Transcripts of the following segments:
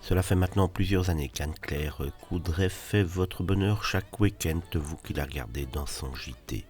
Cela fait maintenant plusieurs années qu'Anne-Claire Coudray fait votre bonheur chaque week-end, vous qui la regardez dans son JT.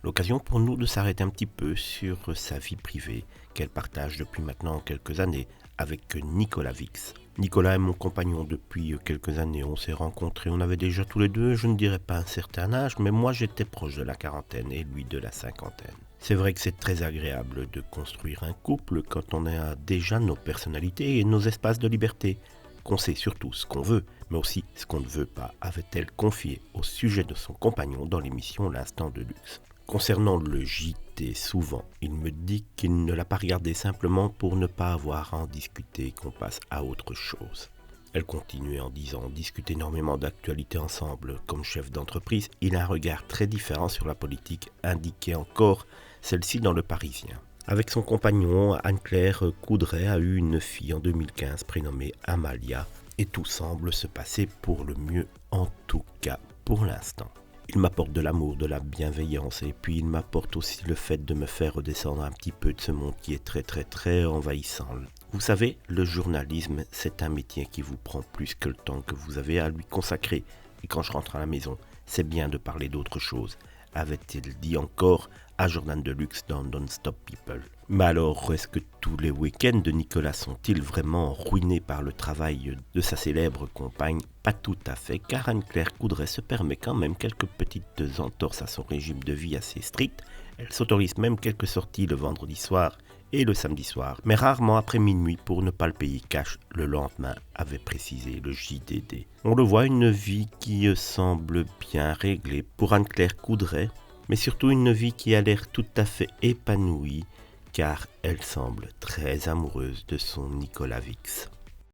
L'occasion pour nous de s'arrêter un petit peu sur sa vie privée, qu'elle partage depuis maintenant quelques années avec Nicolas Vix. Nicolas est mon compagnon depuis quelques années, on s'est rencontrés, on avait déjà tous les deux, je ne dirais pas un certain âge, mais moi j'étais proche de la quarantaine et lui de la cinquantaine. C'est vrai que c'est très agréable de construire un couple quand on a déjà nos personnalités et nos espaces de liberté, qu'on sait surtout ce qu'on veut, mais aussi ce qu'on ne veut pas, avait-elle confié au sujet de son compagnon dans l'émission L'Instant de Luxe. Concernant le JT, souvent, il me dit qu'il ne l'a pas regardé simplement pour ne pas avoir à en discuter et qu'on passe à autre chose. Elle continuait en disant « On discute énormément d'actualités ensemble. Comme chef d'entreprise, il a un regard très différent sur la politique, indiquait encore celle-ci dans Le Parisien. » Avec son compagnon, Anne-Claire Coudray a eu une fille en 2015 prénommée Amalia et tout semble se passer pour le mieux, en tout cas pour l'instant. Il m'apporte de l'amour, de la bienveillance et puis il m'apporte aussi le fait de me faire redescendre un petit peu de ce monde qui est très envahissant. Vous savez, le journalisme, c'est un métier qui vous prend plus que le temps que vous avez à lui consacrer. Et quand je rentre à la maison, c'est bien de parler d'autre chose, avait-il dit encore à Jordan Deluxe dans Non-Stop People. Mais alors, est-ce que tous les week-ends de Nicolas sont-ils vraiment ruinés par le travail de sa célèbre compagne? Pas tout à fait, car Anne-Claire Coudray se permet quand même quelques petites entorses à son régime de vie assez strict. Elle s'autorise même quelques sorties le vendredi soir et le samedi soir, mais rarement après minuit pour ne pas le payer cash le lendemain, avait précisé le JDD. On le voit, une vie qui semble bien réglée pour Anne-Claire Coudray, mais surtout une vie qui a l'air tout à fait épanouie, car elle semble très amoureuse de son Nicolas Vix.